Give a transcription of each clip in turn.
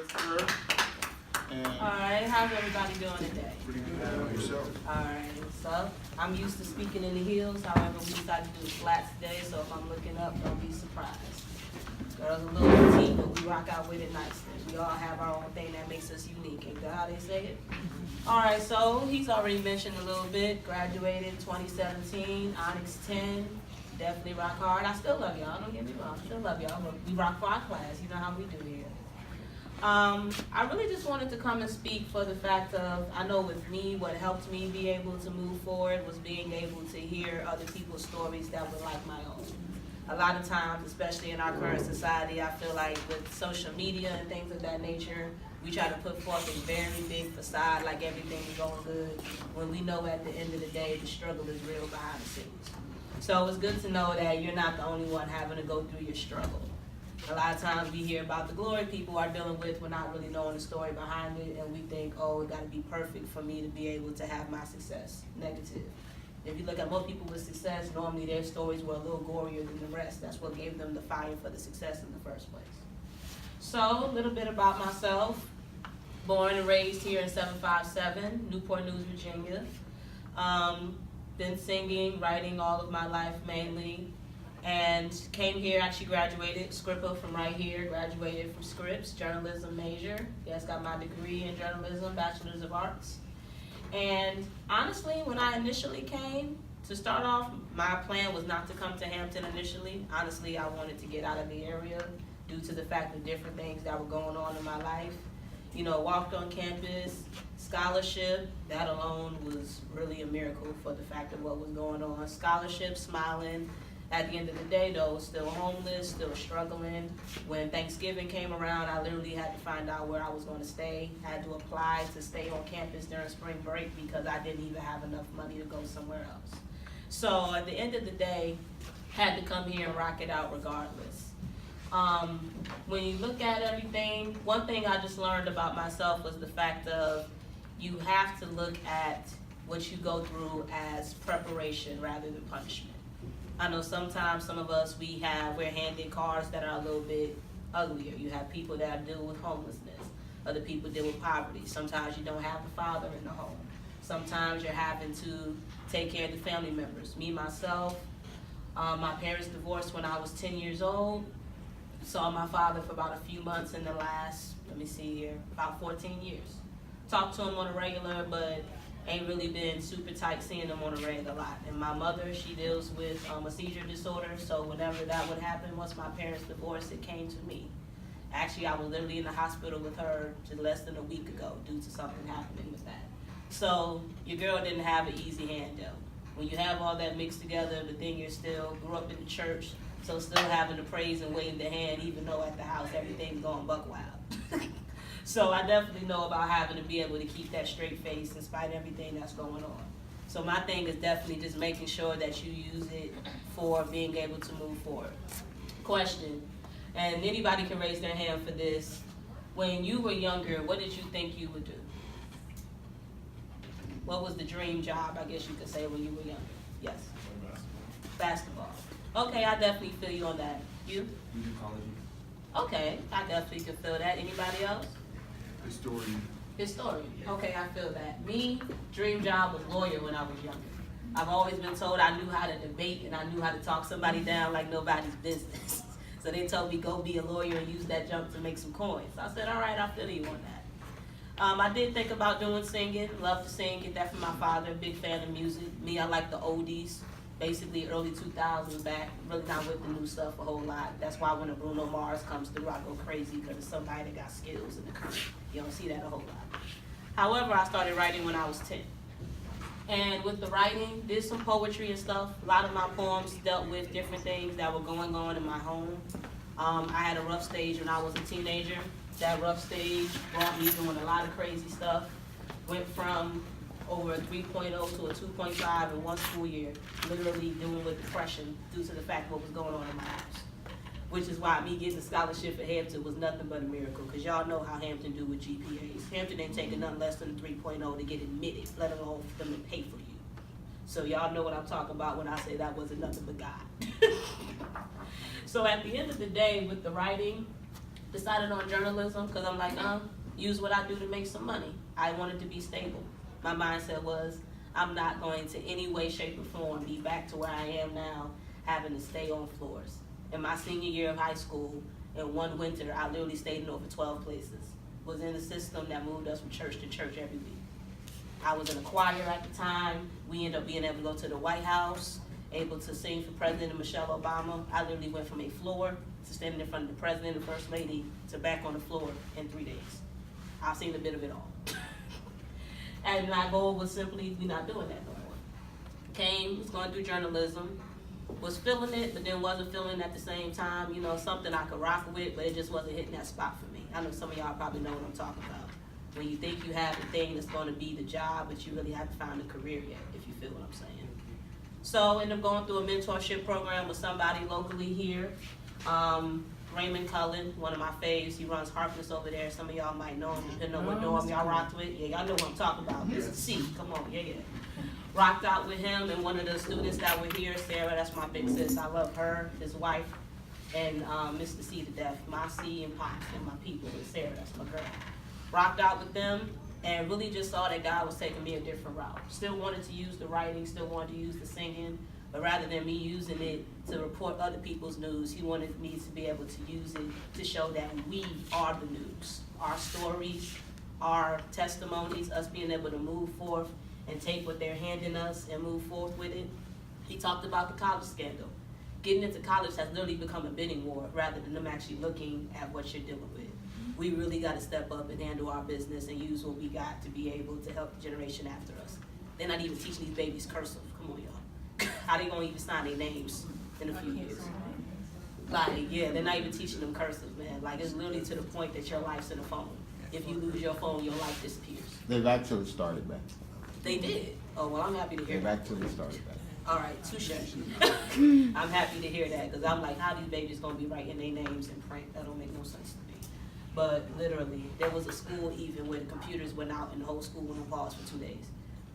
sir. Alright, how's everybody doing today? Pretty good. Yourself? Alright, so I'm used to speaking in the hills, however, we decided to do flats today, so if I'm looking up, don't be surprised. Girls a little petite, but we rock out with it nicely. We all have our own thing that makes us unique, ain't that how they say it? Alright, so he's already mentioned a little bit, graduated 2017, Onyx 10, definitely rock hard. I still love y'all, don't get me wrong, I still love y'all, but we rock for our class, you know how we do here. I really just wanted to come and speak for the fact of, I know with me, what helped me be able to move forward was being able to hear other people's stories that were like my own. A lot of times, especially in our current society, I feel like with social media and things of that nature, we try to put forth a very big facade like everything is going good, when we know at the end of the day, the struggle is real behind the scenes. So it's good to know that you're not the only one having to go through your struggle. A lot of times we hear about the glory people are dealing with, we're not really knowing the story behind it, and we think, oh, it gotta be perfect for me to be able to have my success. Negative. If you look at most people with success, normally their stories were a little gorier than the rest. That's what gave them the fire for the success in the first place. So, a little bit about myself. Born and raised here in 757, Newport News, Virginia. Been singing, writing all of my life mainly. And came here, actually graduated, Scrippa from right here, graduated from Scripps, journalism major. Yes, got my degree in journalism, bachelor's of arts. And honestly, when I initially came, to start off, my plan was not to come to Hampton initially. Honestly, I wanted to get out of the area due to the fact of different things that were going on in my life. You know, walked on campus, scholarship, that alone was really a miracle for the fact of what was going on. Scholarship, smiling. At the end of the day, though, still homeless, still struggling. When Thanksgiving came around, I literally had to find out where I was going to stay. Had to apply to stay on campus during spring break because I didn't even have enough money to go somewhere else. So at the end of the day, had to come here and rock it out regardless. When you look at everything, one thing I just learned about myself was the fact of you have to look at what you go through as preparation rather than punishment. I know sometimes some of us, we're handed cards that are a little bit uglier. You have people that deal with homelessness. Other people deal with poverty. Sometimes you don't have a father in the home. Sometimes you're having to take care of the family members. Me, myself, my parents divorced when I was 10 years old. Saw my father for about a few months in the last, about 14 years. Talked to him on a regular, but ain't really been super tight seeing them on a regular lot. And my mother, she deals with a seizure disorder, so whenever that would happen, once my parents divorced, it came to me. Actually, I was literally in the hospital with her just less than a week ago due to something happening with that. So your girl didn't have an easy hand dealt. When you have all that mixed together, but then you're still grew up in the church, so still having to praise and wave the hand, even though at the house everything's going buck wild. So I definitely know about having to be able to keep that straight face in spite of everything that's going on. So my thing is definitely just making sure that you use it for being able to move forward. Question, and anybody can raise their hand for this. When you were younger, what did you think you would do? What was the dream job, I guess you could say, when you were younger? Yes? Basketball. Okay, I definitely feel you on that. You? Okay, I definitely can feel that. Anybody else? Historian. Okay, I feel that. Me, dream job was lawyer when I was younger. I've always been told I knew how to debate and I knew how to talk somebody down like nobody's business. So they told me go be a lawyer and use that jump to make some coins. So I said, all right, I feel you on that. I did think about doing singing. Love to sing, get that from my father. Big fan of music. Me, I like the oldies. Basically early 2000s back, really not with the new stuff a whole lot. That's why when a Bruno Mars comes through, I go crazy because it's somebody that got skills in the country. You don't see that a whole lot. However, I started writing when I was 10. And with the writing, did some poetry and stuff. A lot of my poems dealt with different things that were going on in my home. I had a rough stage when I was a teenager. That rough stage brought me doing a lot of crazy stuff. Went from over a 3.0 to a 2.5 in one school year, literally dealing with depression due to the fact of what was going on in my house. Which is why me getting a scholarship at Hampton was nothing but a miracle, because y'all know how Hampton do with GPAs. Hampton ain't taking nothing less than a 3.0 to get admitted, let alone for them to pay for you. So y'all know what I'm talking about when I say that wasn't nothing but God. So at the end of the day, with the writing, Decided on journalism because I'm like, use what I do to make some money. I wanted to be stable. My mindset was, I'm not going to any way, shape, or form be back to where I am now, having to stay on floors. In my senior year of high school, in one winter, I literally stayed in over 12 places. Was in a system that moved us from church to church every week. I was in a choir at the time. We ended up being able to go to the White House, able to sing for President Michelle Obama. I literally went from a floor to standing in front of the President and First Lady to back on the floor in 3 days. I've seen a bit of it all. And my goal was simply, we're not doing that no more. Was going through journalism, was feeling it, but then wasn't feeling it at the same time. You know, something I could rock with, but it just wasn't hitting that spot for me. I know some of y'all probably know what I'm talking about. When you think you have the thing that's going to be the job, but you really haven't found a career yet, if you feel what I'm saying. So ended up going through a mentorship program with somebody locally here. Raymond Cullen, one of my faves. He runs Harkness over there. Some of y'all might know him, depending on what dorm y'all rocked with. Yeah, y'all know what I'm talking about. Mr. C, come on, yeah. Rocked out with him and one of the students that were here, Sarah, that's my big sis. I love her, his wife, and Mr. C to death. My C and Pops and my people, and Sarah, that's my girl. Rocked out with them and really just saw that God was taking me a different route. Still wanted to use the writing, still wanted to use the singing, but rather than me using it to report other people's news, he wanted me to be able to use it to show that we are the news. Our stories, our testimonies, us being able to move forth and take what they're handing us and move forth with it. He talked about the college scandal. Getting into college has literally become a bidding war rather than them actually looking at what you're dealing with. We really got to step up and handle our business and use what we got to be able to help the generation after us. They're not even teaching these babies cursive. Come on, y'all. How they gonna even sign their names in a few years? Like, yeah, they're not even teaching them cursive, man. Like, it's literally to the point that your life's in a phone. If you lose your phone, your life disappears. They've actually started back. They did? Oh, well, I'm happy to hear that. They've actually started back. All right, touche. I'm happy to hear that, because I'm like, how these babies gonna be writing their names in print? That don't make no sense to me. But literally, there was a school even where the computers went out and the whole school went on pause for 2 days.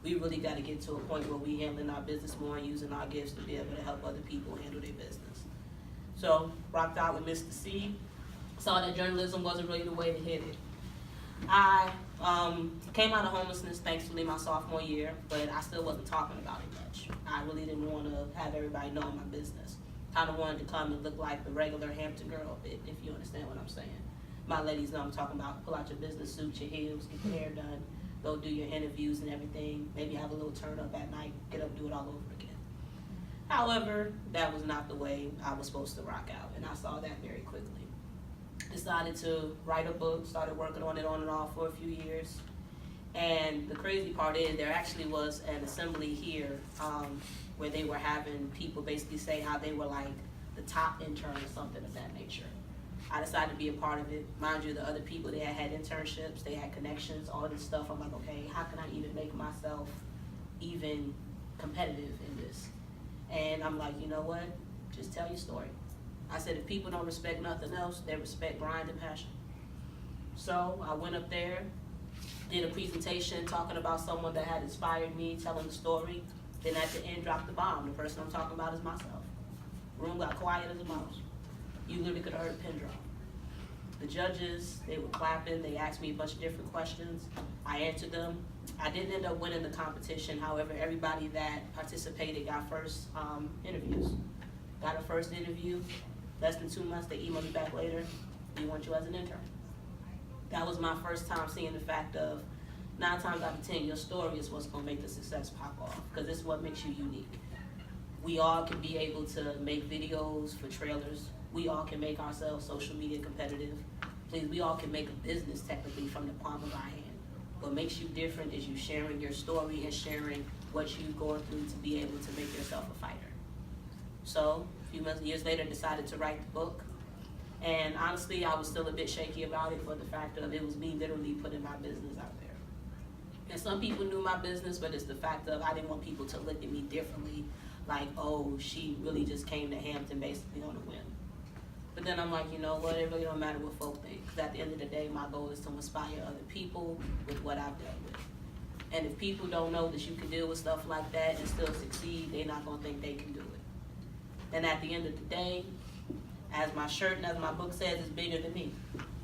We really got to get to a point where we handling our business more and using our gifts to be able to help other people handle their business. So, rocked out with Mr. C. Saw that journalism wasn't really the way to hit it. I came out of homelessness, thankfully, my sophomore year, but I still wasn't talking about it much. I really didn't want to have everybody know my business. Kind of wanted to come and look like the regular Hampton girl a bit, if you understand what I'm saying. My ladies know I'm talking about. Pull out your business suit, your heels, get your hair done. Go do your interviews and everything, maybe have a little turn up at night, get up, do it all over again. However, that was not the way I was supposed to rock out, and I saw that very quickly. Decided to write a book, started working on it on and off for a few years. And the crazy part is there actually was an assembly here where they were having people basically say how they were like the top intern or something of that nature. I decided to be a part of it. Mind you, the other people, they had internships, they had connections, all this stuff. I'm like, okay, how can I even make myself even competitive in this? And I'm like, you know what? Just tell your story. I said, if people don't respect nothing else, they respect grind and passion. So I went up there, did a presentation talking about someone that had inspired me, telling the story. Then at the end, dropped the bomb. The person I'm talking about is myself. Room got quiet as a mouse. You literally could have heard a pin drop. The judges, they were clapping. They asked me a bunch of different questions. I answered them. I didn't end up winning the competition. However, everybody that participated got first interviews. Got a first interview. Less than 2 months, they emailed me back later. We want you as an intern. That was my first time seeing the fact of 9 times out of 10, your story is what's gonna make the success pop off, because this is what makes you unique. We all can be able to make videos for trailers. We all can make ourselves social media competitive. Please, we all can make a business technically from the palm of our hand. What makes you different is you sharing your story and sharing what you've gone through to be able to make yourself a fighter. So, a few years later, decided to write the book. And honestly, I was still a bit shaky about it for the fact of it was me literally putting my business out there. And some people knew my business, but it's the fact of I didn't want people to look at me differently, like, oh, she really just came to Hampton basically on a whim. But then I'm like, you know what, it really don't matter what folk think, because at the end of the day, my goal is to inspire other people with what I've dealt with. And if people don't know that you can deal with stuff like that and still succeed, they're not gonna think they can do it. And at the end of the day, as my shirt and as my book says, it's bigger than me.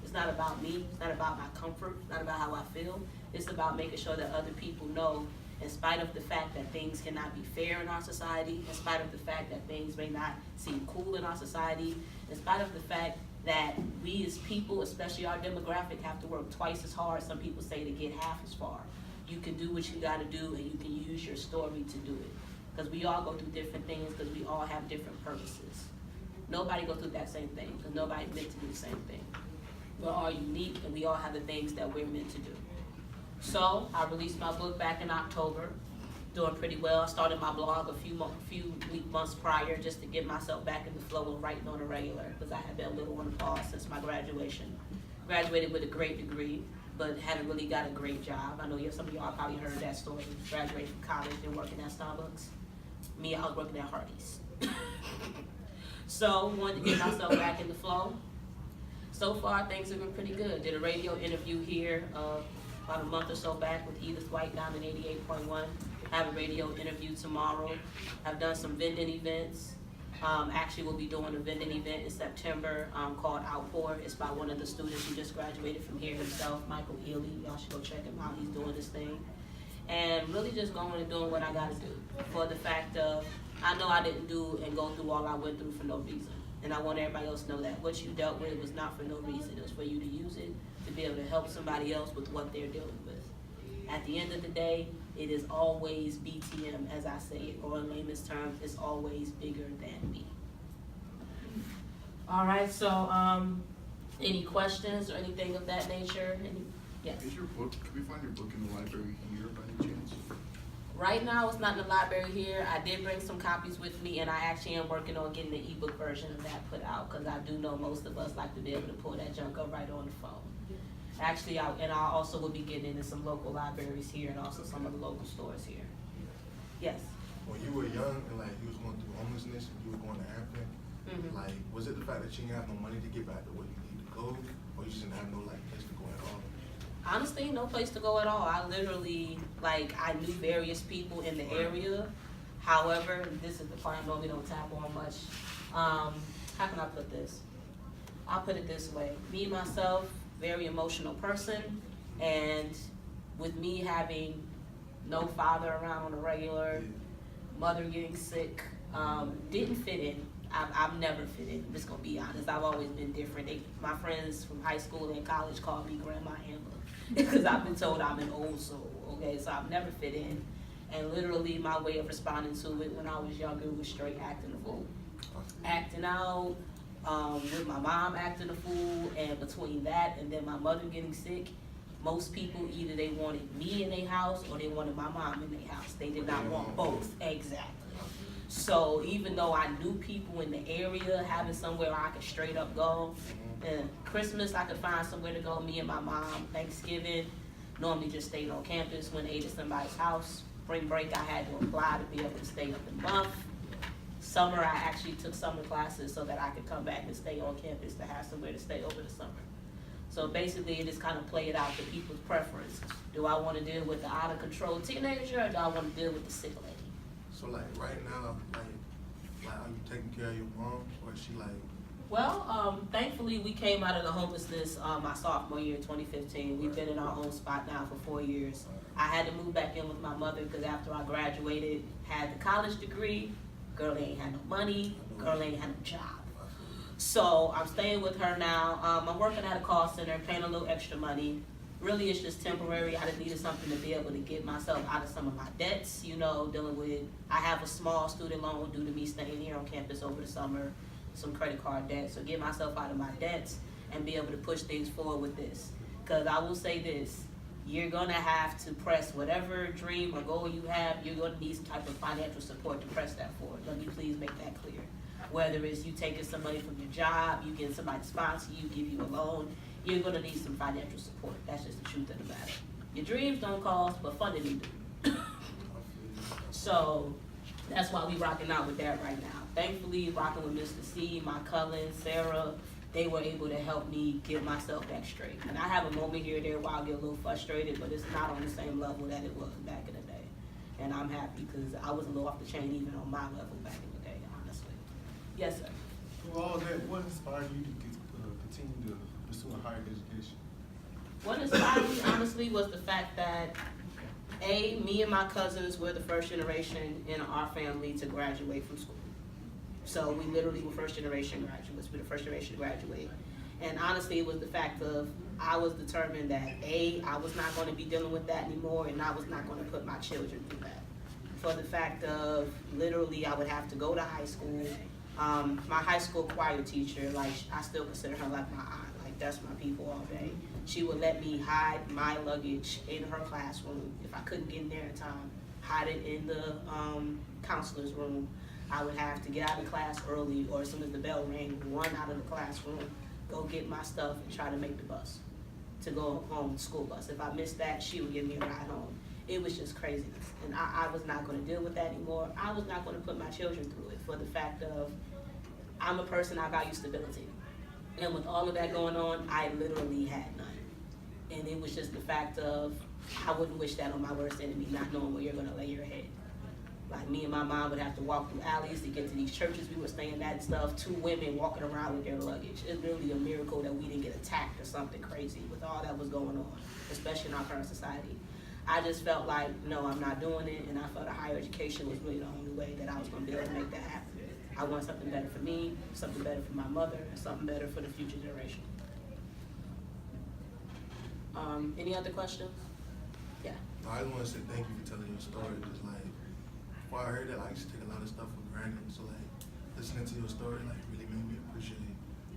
It's not about me, it's not about my comfort, it's not about how I feel. It's about making sure that other people know, in spite of the fact that things cannot be fair in our society, in spite of the fact that things may not seem cool in our society, in spite of the fact that we as people, especially our demographic, have to work twice as hard, some people say, to get half as far. You can do what you gotta do, and you can use your story to do it. Because we all go through different things, because we all have different purposes. Nobody goes through that same thing, because nobody's meant to do the same thing. We're all unique, and we all have the things that we're meant to do. So, I released my book back in October, doing pretty well. I started my blog a few months prior, just to get myself back in the flow of writing on a regular, because I had been a little on pause since my graduation. Graduated with a great degree, but hadn't really got a great job. I know some of y'all probably heard that story. Graduated from college, been working at Starbucks. Me, I was working at Hardee's. So, wanted to get myself back in the flow. So far, things have been pretty good. Did a radio interview here about a month or so back with Edith White down in 88.1. Have a radio interview tomorrow. I've done some vending events. Actually, we'll be doing a vending event in September called Outpour. It's by one of the students who just graduated from here himself, Michael Ely. Y'all should go check him out. He's doing this thing. And really just going and doing what I gotta do. For the fact of, I know I didn't do and go through all I went through for no reason. And I want everybody else to know that what you dealt with was not for no reason. It was for you to use it to be able to help somebody else with what they're dealing with. At the end of the day, it is always BTM, as I say it, or in layman's terms, it's always bigger than me. All right, so any questions or anything of that nature? Yes? Is your book, can we find your book in the library here by any chance? Right now, it's not in the library here. I did bring some copies with me, and I actually am working on getting the ebook version of that put out, because I do know most of us like to be able to pull that junk up right on the phone. Actually, I also will be getting into some local libraries here and also some of the local stores here. Yes? When you were young and like you was going through homelessness and you were going to Hampton, like was it the fact that you didn't have no money to get back to where you need to go, or you just didn't have no like place to go at all? Honestly, no place to go at all. I literally, I knew various people in the area. However, this is the part I normally don't tap on much. How can I put this? I'll put it this way. Me, myself, very emotional person, and with me having no father around on a regular, mother getting sick, didn't fit in. I've never fit in. I'm just gonna be honest. I've always been different. My friends from high school and college call me Grandma Amber because I've been told I'm an old soul. Okay, so I've never fit in, and literally my way of responding to it when I was younger was straight acting a fool, acting out. With my mom acting a fool, and between that and then my mother getting sick, most people either they wanted me in their house or they wanted my mom in their house. They did not want both. Exactly. So even though I knew people in the area, having somewhere I could straight up go, and Christmas I could find somewhere to go, me and my mom. Thanksgiving, normally just stayed on campus, went ate at somebody's house. Spring break I had to apply to be able to stay up in month. Summer, I actually took summer classes so that I could come back and stay on campus to have somewhere to stay over the summer. So basically, it just kind of played out to people's preference. Do I want to deal with the out-of-control teenager, or do I want to deal with the sick lady? So like right now, like are you taking care of your mom, or is she like? Well, thankfully, we came out of the homelessness my sophomore year, 2015. We've been in our own spot now for 4 years. I had to move back in with my mother because after I graduated, had the college degree. Girl ain't had no money, girl ain't had no job. So I'm staying with her now. I'm working at a call center, paying a little extra money. Really, it's just temporary. I just needed something to be able to get myself out of some of my debts, dealing with, I have a small student loan due to me staying here on campus over the summer, some credit card debt. So get myself out of my debts and be able to push things forward with this. Because I will say this, you're gonna have to press whatever dream or goal you have, you're gonna need some type of financial support to press that forward. Let me please make that clear. Whether it's you taking some money from your job, you getting somebody to sponsor you, give you a loan, you're gonna need some financial support. That's just the truth of the matter. Your dreams don't cost, but funding do. So that's why we rocking out with that right now. Thankfully, rocking with Mr. C, my cousin, Sarah, they were able to help me get myself back straight. And I have a moment here or there where I'll get a little frustrated, but it's not on the same level that it was back in the day. And I'm happy because I was a little off the chain even on my level back in the day, honestly. Yes, sir. Through all that, what inspired you to continue to pursue a higher education? What inspired me, honestly, was the fact that, me and my cousins were the first generation in our family to graduate from school. So we literally were first generation graduates. We were the first generation to graduate. And honestly, it was the fact of, I was determined that I was not going to be dealing with that anymore, and I was not going to put my children through that. For the fact of, literally, I would have to go to high school. My high school choir teacher, like, I still consider her like my aunt. Like, that's my people all day. She would let me hide my luggage in her classroom. If I couldn't get in there in time, hide it in the counselor's room. I would have to get out of class early, or as soon as the bell rang, run out of the classroom, go get my stuff, and try to make the bus to go home, the school bus. If I missed that, she would give me a ride home. It was just craziness, and I was not going to deal with that anymore. I was not going to put my children through it, for the fact of, I'm a person, I value stability. And with all of that going on, I literally had none. And it was just the fact of, I wouldn't wish that on my worst enemy, not knowing where you're going to lay your head. Like, me and my mom would have to walk through alleys to get to these churches we were staying at and stuff, 2 women walking around with their luggage. It's literally a miracle that we didn't get attacked or something crazy with all that was going on, especially in our current society. I just felt like, no, I'm not doing it, and I felt a higher education was really the only way that I was going to be able to make that happen. I want something better for me, something better for my mother, and something better for the future generation. Any other questions? Yeah. I just want to say thank you for telling your story. Just like, before I heard that, I used to take a lot of stuff for granted. So like, listening to your story like really made me appreciate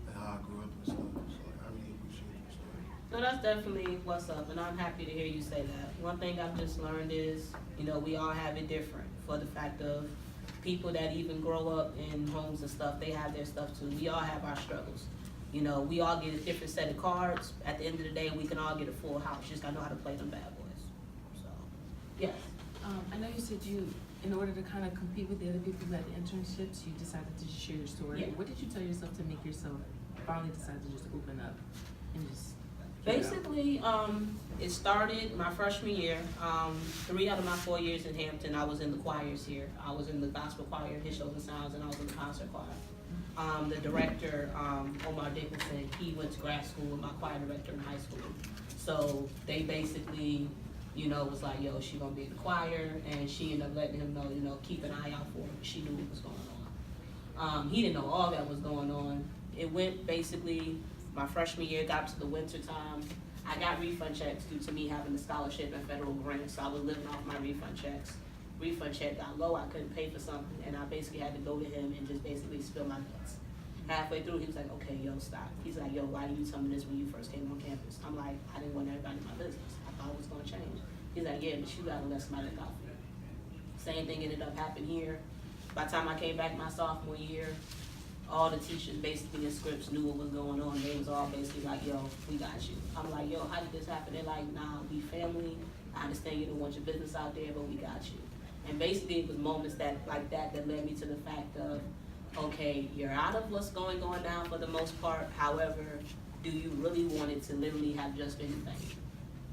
like how I grew up and stuff. So like, I really appreciate your story. No, that's definitely what's up, and I'm happy to hear you say that. One thing I've just learned is, you know, we all have it different. For the fact of, people that even grow up in homes and stuff, they have their stuff too. We all have our struggles. You know, we all get a different set of cards. At the end of the day, we can all get a full house. Just gotta know how to play them bad boys. So, yes. I know you said in order to kind of compete with the other people who had the internships, you decided to just share your story. Yeah. What did you tell yourself to make yourself finally decide to just open up and just Basically, it started my freshman year. 3 out of my 4 years in Hampton, I was in the choirs here. I was in the gospel choir, His Shows and Sounds, and I was in the concert choir. The director, Omar Dickinson, he went to grad school with my choir director in high school. So they basically, you know, was like, yo, she gonna be in the choir, and she ended up letting him know, you know, keep an eye out for her. She knew what was going on. He didn't know all that was going on. It went basically, my freshman year got to the winter time. I got refund checks due to me having a scholarship and federal grants, so I was living off my refund checks. Refund check got low, I couldn't pay for something, and I basically had to go to him and just basically spill my guts. Halfway through, he was like, okay, yo, stop. He's like, yo, why did you tell me this when you first came on campus? I'm like, I didn't want everybody in my business. I thought it was gonna change. He's like, yeah, but you gotta let somebody look out for you. Same thing ended up happening here. By the time I came back my sophomore year, all the teachers basically in scripts knew what was going on. They was all basically like, yo, we got you. I'm like, yo, how did this happen? They're like, nah, we family. I understand you don't want your business out there, but we got you. And basically it was moments like that led me to the fact of, okay, you're out of what's going on now for the most part. However, do you really want it to literally have just been in vain?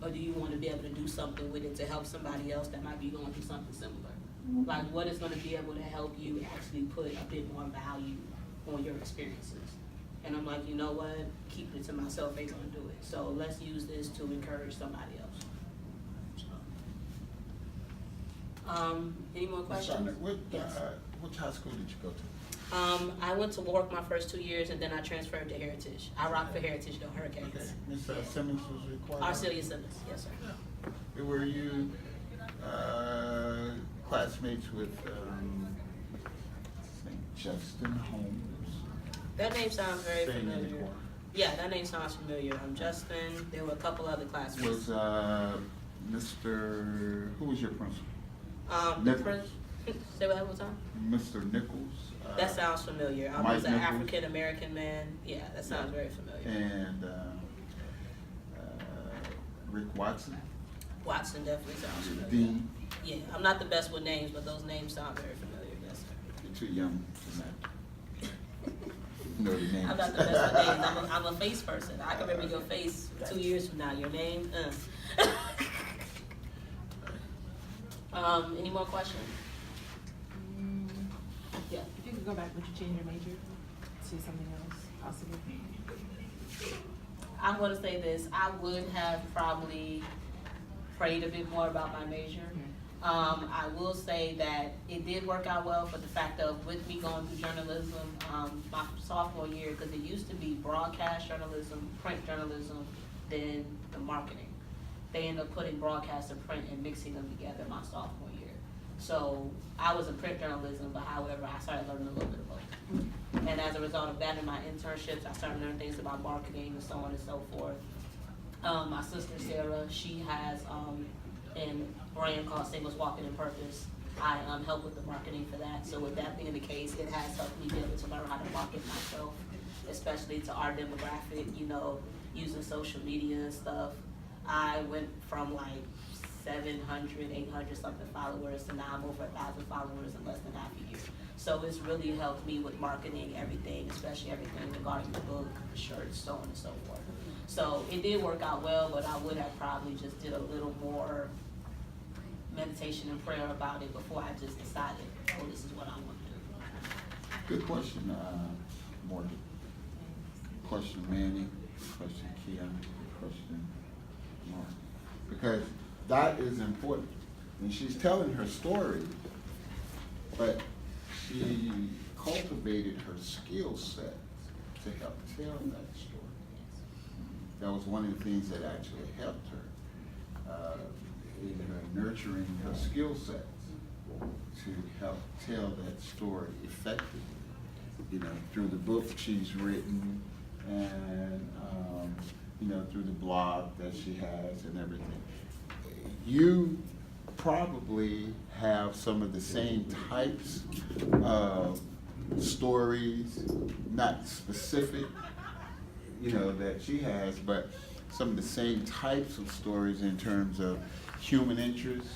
Or do you want to be able to do something with it to help somebody else that might be going through something similar? Like, what is going to be able to help you actually put a bit more value on your experiences? And I'm like, you know what? Keep it to myself ain't going to do it. So let's use this to encourage somebody else. Any more questions? Which high school did you go to? I went to Warwick my first 2 years, and then I transferred to Heritage. I rocked for Heritage, though, Hurricanes. Okay, Ms. Simmons was required? Arcelia Simmons, yes, sir. Yeah. Were you classmates with Justin Holmes? That name sounds very Staying in the familiar. choir. Yeah, that name sounds familiar. Justin, there were a couple other classmates. Was Mr. Who was your principal? Nichols? Say what one time? Mr. Nichols? That sounds familiar. I Mike was an Nichols? African American man. Yeah, that sounds very familiar. And Rick Watson? Watson definitely sounds familiar. Dean? Yeah, I'm not the best with names, but those names sound very familiar. Yes, sir. You're too young for that. You know the names. I'm not the best with names. I'm a face person. I can remember your face 2 years from now. Your name? Any more questions? Yeah. If you could go back, would you change your major to something else, possibly? I'm gonna say this, I would have probably prayed a bit more about my major. I will say that it did work out well for the fact of with me going through journalism, my sophomore year, because it used to be broadcast journalism, print journalism, then the marketing. They ended up putting broadcast and print and mixing them together my sophomore year. So I was in print journalism, but however, I started learning a little bit of both. And as a result of that in my internships, I started learning things about marketing and so on and so forth. My sister Sarah, she has a brand called Singles Walking in Purpose. I help with the marketing for that. So with that being the case, it has helped me be able to learn how to market myself, especially to our demographic, you know, using social media and stuff. I went from like 700, 800 something followers to now I'm over 1,000 followers in less than half a year. So it's really helped me with marketing everything, especially everything regarding the book, the shirts, so on and so forth. So it did work out well, but I would have probably just did a little more meditation and prayer about it before I just decided, oh, this is what I want to do. Good question, Morgan. Question Manny, question Keon, question Mark. Because that is important. And she's telling her story, but she cultivated her skill set to help tell that story. That was one of the things that actually helped her in her nurturing her skill sets to help tell that story effectively. You know, through the book she's written and you know, through the blog that she has and everything. You probably have some of the same types of stories, not specific, you know, that she has, but some of the same types of stories in terms of human interests,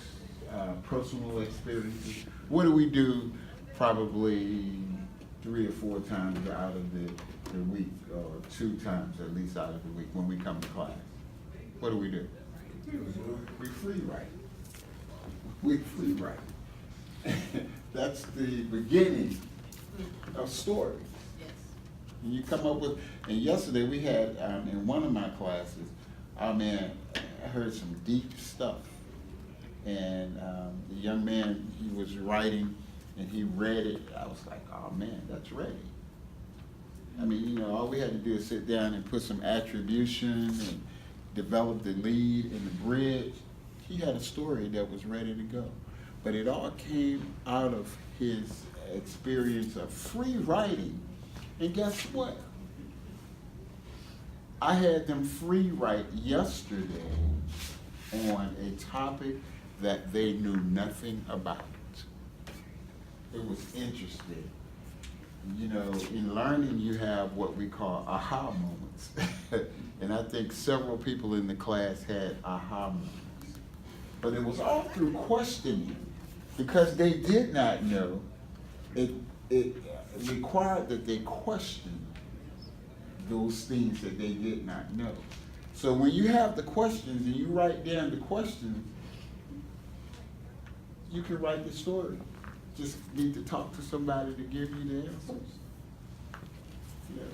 personal experiences. What do we do probably 3 or 4 times out of the week, or 2 times at least out of the week when we come to class? What do? We free write. We free write. That's the beginning of stories. Yes. And you come up with, and yesterday we had, in one of my classes, I heard some deep stuff. And the young man, he was writing, and he read it. I was like, oh man, that's ready. I mean, you know, all we had to do is sit down and put some attribution and develop the lead and the bridge. He had a story that was ready to go. But it all came out of his experience of free writing. And guess what? I had them free write yesterday on a topic that they knew nothing about. It was interesting. You know, in learning you have what we call aha moments. And I think several people in the class had aha moments. But it was all through questioning, because they did not know. It required that they question those things that they did not know. So when you have the questions and you write down the questions, you can write the story. Just need to talk to somebody to give you the answers. Yeah.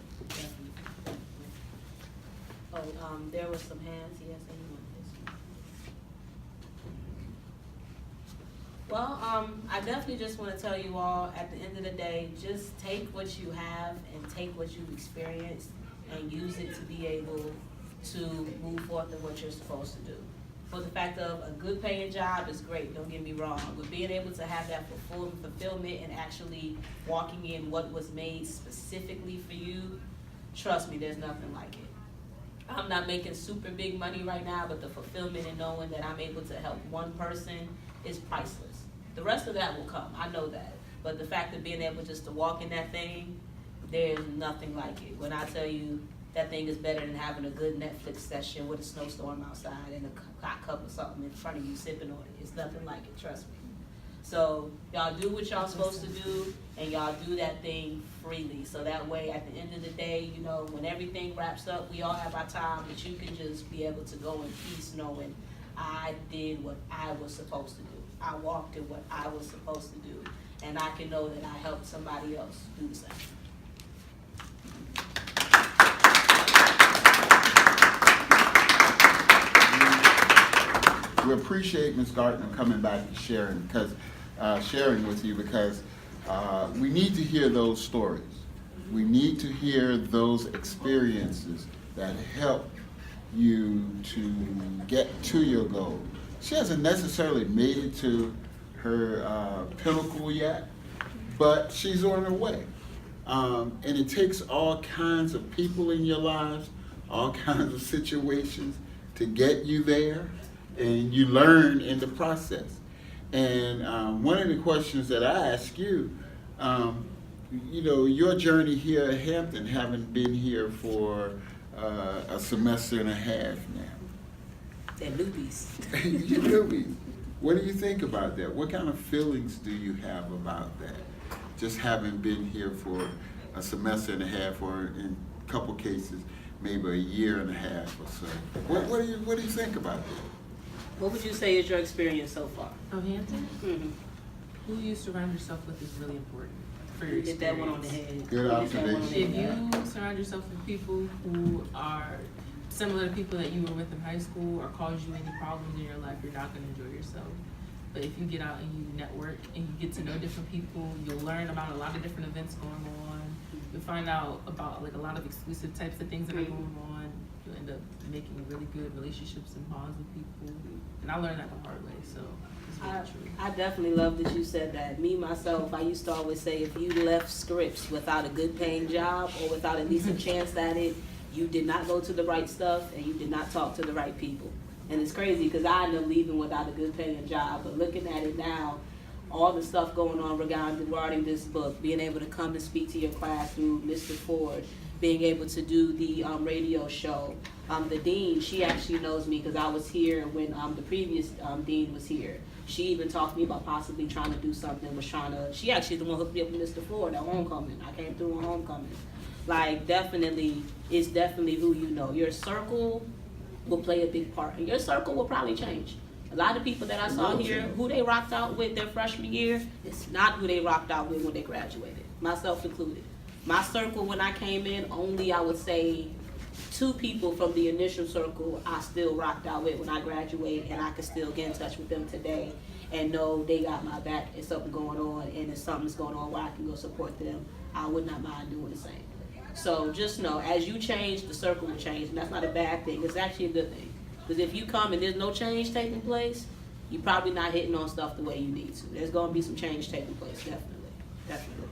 Oh, there was some hands, yes, anyone? Well, I definitely just want to tell you all, at the end of the day, just take what you have and take what you've experienced and use it to be able to move forth in what you're supposed to do. For the fact of a good paying job is great, don't get me wrong, but being able to have that fulfillment and actually walking in what was made specifically for you, trust me, there's nothing like it. I'm not making super big money right now, but the fulfillment in knowing that I'm able to help one person is priceless. The rest of that will come, I know that. But the fact of being able just to walk in that thing, there's nothing like it. When I tell you that thing is better than having a good Netflix session with a snowstorm outside and a hot cup of something in front of you sipping on it. It's nothing like it, trust me. So y'all do what y'all supposed to do, and y'all do that thing freely. So that way, at the end of the day, you know, when everything wraps up, we all have our time, but you can just be able to go in peace knowing I did what I was supposed to do. I walked in what I was supposed to do, and I can know that I helped somebody else do the same. we appreciate Ms. Gardner coming back and sharing, sharing with you, because we need to hear those stories. We need to hear those experiences that help you to get to your goal. She hasn't necessarily made it to her pinnacle yet, but she's on her way. And it takes all kinds of people in your lives, all kinds of situations to get you there, and you learn in the process. And one of the questions that I ask you, you know, your journey here at Hampton, having been here for a semester and a half now. They're newbies. You newbies. What do you think about that? What kind of feelings do you have about that? Just having been here for a semester and a half, or in a couple cases, maybe a year and a half or so. What do you think about that? What would you say is your experience so far? Of Hampton? Mm-hmm. Who you surround yourself with is really important for your You experience. did that one on the head. Good You did that one on the observation. If head. you surround yourself with people who are similar to people that you were with in high school or cause you any problems in your life, you're not going to enjoy yourself. But if you get out and you network and you get to know different people, you'll learn about a lot of different events going on. You'll find out about like a lot of exclusive types of things that are going on. You'll end up making really good relationships and bonds with people. And I learned that the hard way, so it's really true. I definitely love that you said that. Me, myself, I used to always say if you left Scripps without a good paying job or without at least a chance at it, you did not go to the right stuff and you did not talk to the right people. And it's crazy because I ended up leaving without a good paying job, but looking at it now, all the stuff going on regarding this book, being able to come and speak to your class through Mr. Ford, being able to do the radio show. The dean, she actually knows me because I was here when the previous dean was here. She even talked to me about possibly trying to do something, she actually the one hooked me up with Mr. Ford at homecoming. I came through on homecoming. Like, definitely, it's definitely who you know. Your circle will play a big part, and your circle will probably change. A lot of people that I saw here, who they rocked out with their freshman year, it's not who they rocked out with when they graduated, myself included. My circle when I came in, only I would say 2 people from the initial circle I still rocked out with when I graduated, and I can still get in touch with them today and know they got my back and something going on, and if something's going on where I can go support them, I would not mind doing the same. So just know, as you change, the circle will change, and that's not a bad thing. It's actually a good thing. Because if you come and there's no change taking place, you're probably not hitting on stuff the way you need to. There's going to be some change taking place, definitely.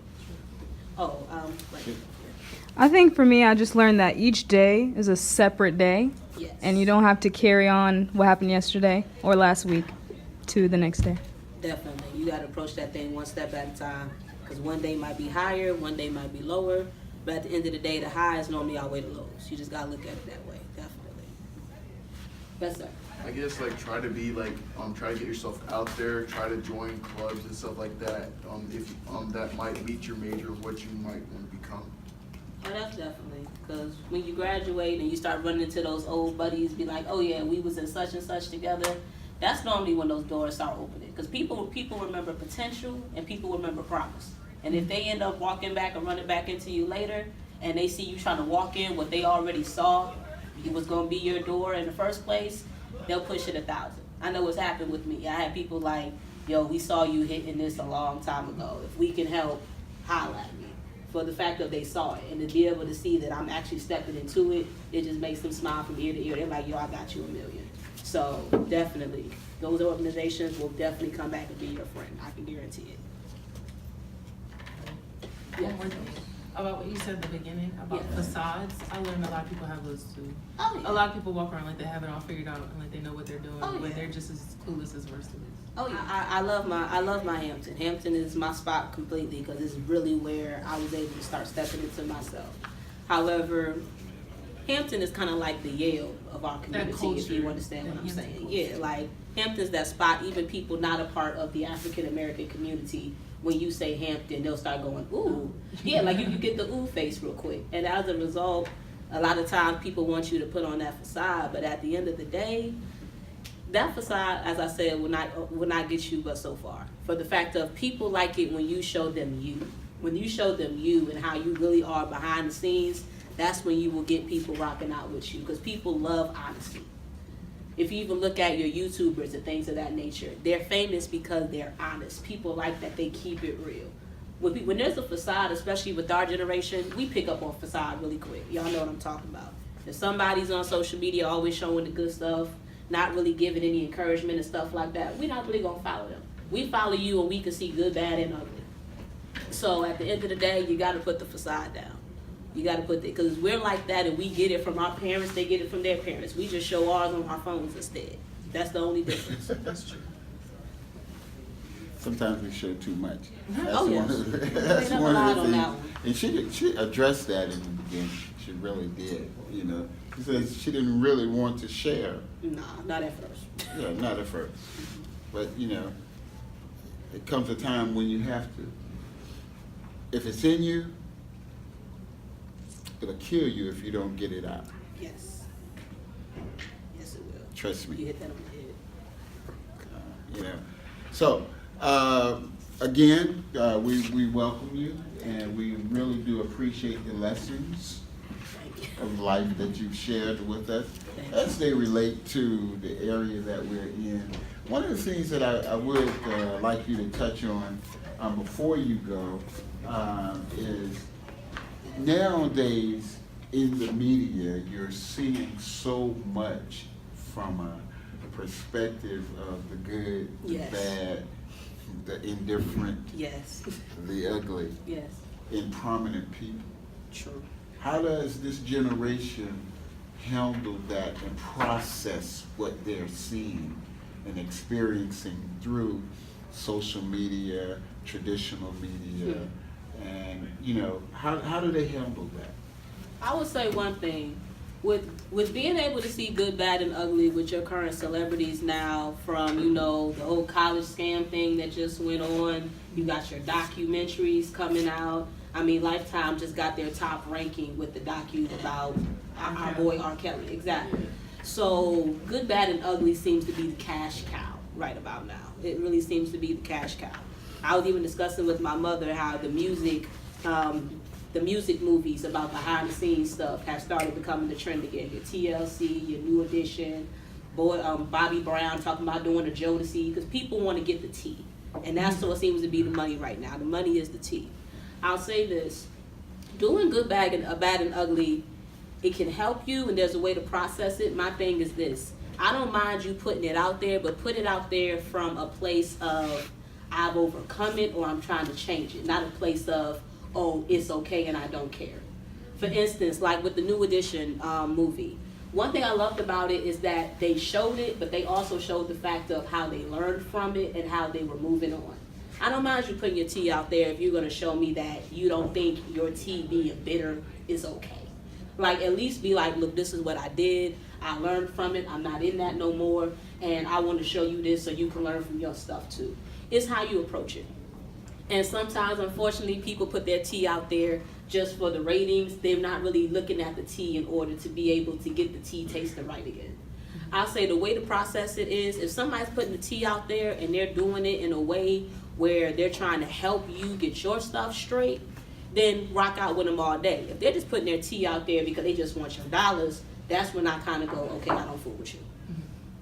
Oh, right. I think for me, I just learned that each day is a separate day, Yes. and you don't have to carry on what happened yesterday or last week to the next day. Definitely. You got to approach that thing one step at a time. Because one day might be higher, one day might be lower. But at the end of the day, the highs normally outweigh the lows. You just got to look at it that way, definitely. Yes, sir. I guess like try to be like try to get yourself out there, try to join clubs and stuff like that. If that might meet your major, what you might want to become. Oh, that's definitely, because when you graduate and you start running into those old buddies, be like, oh yeah, we was in such and such together. That's normally when those doors start opening, because people remember potential and people remember promise. And if they end up walking back and running back into you later, and they see you trying to walk in what they already saw, it was going to be your door in the first place, they'll push it 1,000. I know what's happened with me. I had people like, yo, we saw you hitting this a long time ago. If we can help, holla at me. For the fact that they saw it, and to be able to see that I'm actually stepping into it, it just makes them smile from ear to ear. They're like, yo, I got you $1 million. So definitely, those organizations will definitely come back and be your friend. I can guarantee it. One more thing about what you said at the beginning about facades. I learned a lot of people have those too. Oh, yeah. A lot of people walk around like they have it all figured out and like they know what they're doing, Oh, but yeah. they're just as clueless as the rest of us. Oh yeah, I love my Hampton. Hampton is my spot completely because it's really where I was able to start stepping into myself. However, Hampton is kind of like the Yale of our community, if culture, you understand what that I'm Hampton saying. culture. Yeah, like Hampton's that spot. Even people not a part of the African American community, when you say Hampton, they'll start going, ooh. Yeah, like you get the ooh face real quick. And as a result, a lot of times people want you to put on that facade, but at the end of the day, that facade, as I said, will not get you but so far. For the fact of people like it when you show them you. When you show them you and how you really are behind the scenes, that's when you will get people rocking out with you, because people love honesty. If you even look at your YouTubers and things of that nature, they're famous because they're honest. People like that, they keep it real. When there's a facade, especially with our generation, we pick up on facade really quick. Y'all know what I'm talking about. If somebody's on social media always showing the good stuff, not really giving any encouragement and stuff like that, we're not really gonna follow them. We follow you and we can see good, bad, and ugly. So at the end of the day, you gotta put the facade down. You gotta put it, because we're like that and we get it from our parents, they get it from their parents. We just show ours on our phones instead. That's the only difference. That's true. Sometimes we show too much. Oh, yeah. That's Ain't one nothing of the lied on things. that one. And she addressed that in the beginning. She really did, you know. She says she didn't really want to share. Nah, not at first. Yeah, not at first. But, you know, it comes a time when you have to. If it's in you, it'll kill you if you don't get it out. Yes. Yes, it will. Trust me. You hit that on the head. You know. So, again, we welcome you, and we really do appreciate the lessons Thank you. of life that you've shared with us as they relate to the area that we're in. One of the things that I would like you to touch on before you go is nowadays in the media, you're seeing so much from a perspective of the good, the Yes. bad, the indifferent, Yes. the ugly, Yes. in prominent people. True. How does this generation handle that and process what they're seeing and experiencing through social media, traditional media, and, you know, how do they handle that? I would say one thing. With being able to see good, bad, and ugly with your current celebrities now, from, you know, the whole college scam thing that just went on, you got your documentaries coming out. I mean, Lifetime just got their top ranking with the docu about our boy R. Kelly. Exactly. So good, bad, and ugly seems to be the cash cow right about now. It really seems to be the cash cow. I was even discussing with my mother how the music movies about behind the scenes stuff have started becoming the trend again. Your TLC, your New Edition, Bobby Brown talking about doing a Jodeci, because people want to get the tea. And that's what seems to be the money right now. The money is the tea. I'll say this, doing good, bad, and ugly, it can help you and there's a way to process it. My thing is this, I don't mind you putting it out there, but put it out there from a place of I've overcome it or I'm trying to change it, not a place of, oh, it's okay and I don't care. For instance, like with the New Edition movie, one thing I loved about it is that they showed it, but they also showed the fact of how they learned from it and how they were moving on. I don't mind you putting your tea out there if you're gonna show me that you don't think your tea being bitter is okay. Like, at least be like, look, this is what I did, I learned from it, I'm not in that no more, and I want to show you this so you can learn from your stuff too. It's how you approach it. And sometimes, unfortunately, people put their tea out there just for the ratings. They're not really looking at the tea in order to be able to get the tea tasting right again. I'll say the way to process it is, if somebody's putting the tea out there and they're doing it in a way where they're trying to help you get your stuff straight, then rock out with them all day. If they're just putting their tea out there because they just want your dollars, that's when I kind of go, okay, I don't fool with you.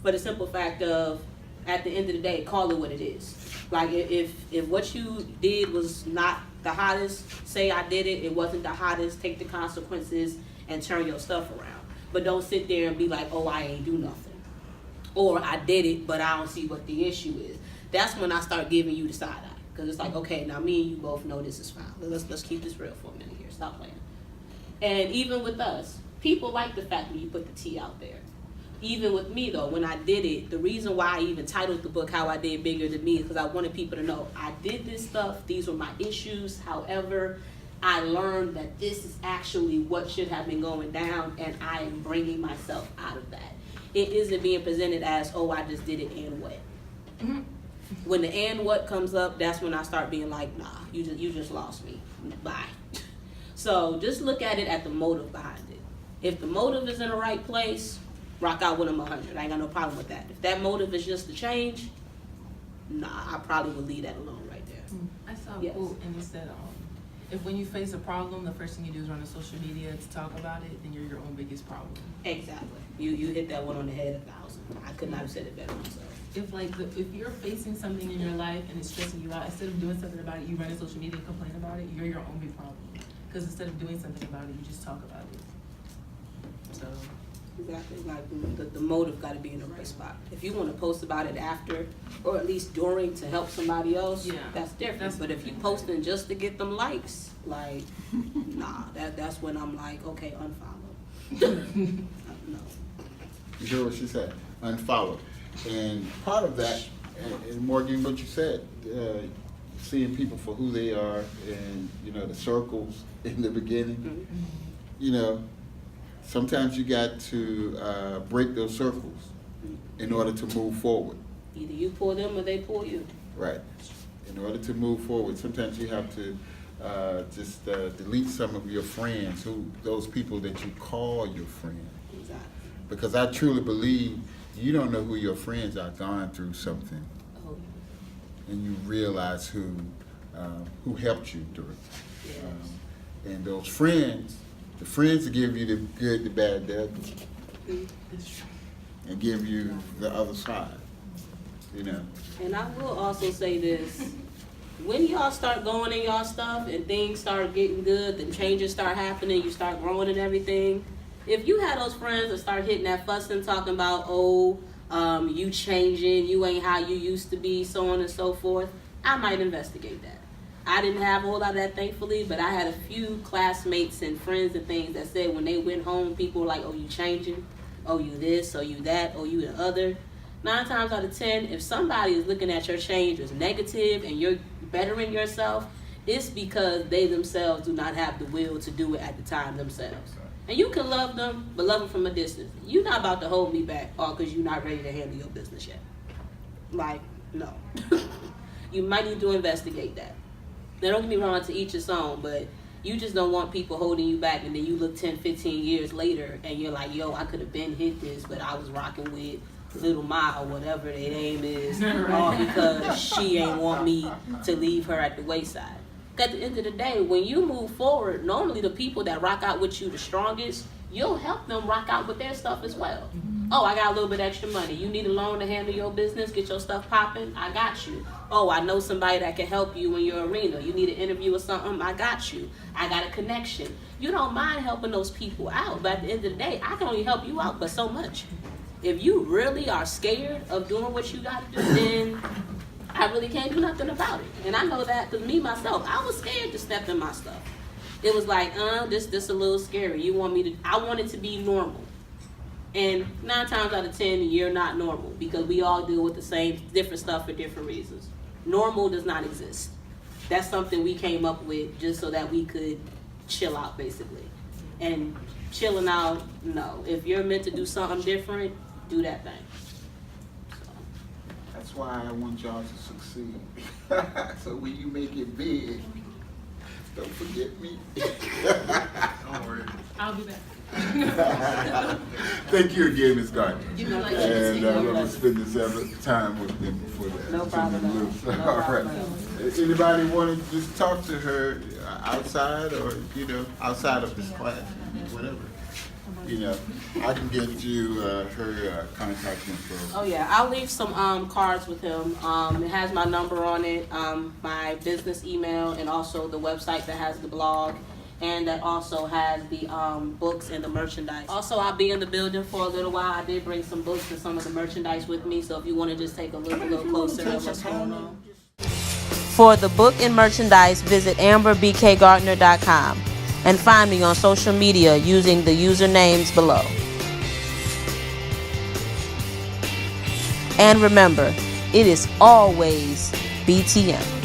For the simple fact of, at the end of the day, call it what it is. Like, if what you did was not the hottest, say I did it, it wasn't the hottest, take the consequences and turn your stuff around. But don't sit there and be like, oh, I ain't do nothing. Or I did it, but I don't see what the issue is. That's when I start giving you the side eye. Because it's like, okay, now me and you both know this is fine. Let's keep this real for a minute here. Stop playing. And even with us, people like the fact that you put the tea out there. Even with me, though, when I did it, the reason why I even titled the book How I Did Bigger Than Me is because I wanted people to know I did this stuff. These were my issues. However, I learned that this is actually what should have been going down, and I am bringing myself out of that. It isn't being presented as, oh, I just did it and what. Mm-hmm. When the and what comes up, that's when I start being like, nah, you just lost me. Bye. So just look at it at the motive behind it. If the motive is in the right place, rock out with them 100. I ain't got no problem with that. If that motive is just to change, nah, I probably would leave that alone right there. I saw a quote and it said, if when you face a problem, the first thing you do is run to social media to talk about it, then you're your own biggest problem. Exactly. You hit that one on the head 1,000. I could not have said it better myself. If you're facing something in your life and it's stressing you out, instead of doing something about it, you run to social media and complain about it, you're your own big problem. Because instead of doing something about it, you just talk about it. So. Exactly, like the motive got to be in the right spot. If you want to post about it after, or at least during to help somebody else, Yeah, that's different. that's but if you posting just to get them likes, like, nah, that's when I'm like, okay, unfollow. No. You hear what she said? Unfollow. And part of that, and Morgan, what you said, seeing people for who they are, and the circles in the beginning. Mm-hmm. Sometimes you got to break those circles in order to move forward. Either you pull them or they pull you. Right. In order to move forward, sometimes you have to just delete some of your friends, those people that you call your friends. Exactly. Because I truly believe you don't know who your friends are gone through something, Oh, and you realize who helped you through it. yes. And those friends, the friends will give you the good, the bad, the ugly, and give you the other side. And I will also say this. When y'all start going in y'all stuff and things start getting good, then changes start happening, you start growing and everything, if you had those friends that start hitting that fussing, talking about, you changing, you ain't how you used to be, so on and so forth, I might investigate that. I didn't have a whole lot of that, thankfully, but I had a few classmates and friends and things that said when they went home, people were like, oh, you changing, oh, you this, oh, you that, oh, you the other. 9 times out of 10, if somebody is looking at your change as negative and you're bettering yourself, it's because they themselves do not have the will to do it at the time themselves. And you can love them, but love them from a distance. You're not about to hold me back because you're not ready to handle your business yet. Like, no. You might need to investigate that. Now, don't get me wrong, to each his own, but you just don't want people holding you back, and then you look 10, 15 years later, and you're like, yo, I could have been hit this, but I was rocking with Little Ma or whatever their name is, all because she ain't want me to leave her at the wayside. At the end of the day, when you move forward, normally the people that rock out with you the strongest, you'll help them rock out with their stuff as well. Oh, I got a little bit extra money. You need a loan to handle your business, get your stuff popping? I got you. Oh, I know somebody that can help you in your arena. You need an interview or something? I got you. I got a connection. You don't mind helping those people out, but at the end of the day, I can only help you out but so much. If you really are scared of doing what you got to do, then I really can't do nothing about it. And I know that because me, myself, I was scared to step in my stuff. It was like, this a little scary. I want it to be normal. And 9 times out of 10, you're not normal because we all deal with the same different stuff for different reasons. Normal does not exist. That's something we came up with just so that we could chill out, basically. And chilling out, no. If you're meant to do something different, do that thing. That's why I want y'all to succeed. So when you make it big, don't forget me. Don't worry. I'll be back. Thank you again, Ms. Gardner. You know, like And I'm going to spend this other time with them before that. No problem. No All right. problem. Anybody want to just talk to her outside or, outside of this class, whatever? I can get you her contact info. Oh yeah, I'll leave some cards with him. It has my number on it, my business email, and also the website that has the blog, and that also has the books and the merchandise. Also, I'll be in the building for a little while. I did bring some books and some of the merchandise with me, so if you want to just take a look a little closer at what's going on. For the book and merchandise, visit amberbkgardner.com. and find me on social media using the usernames below. And remember, it is always BTM.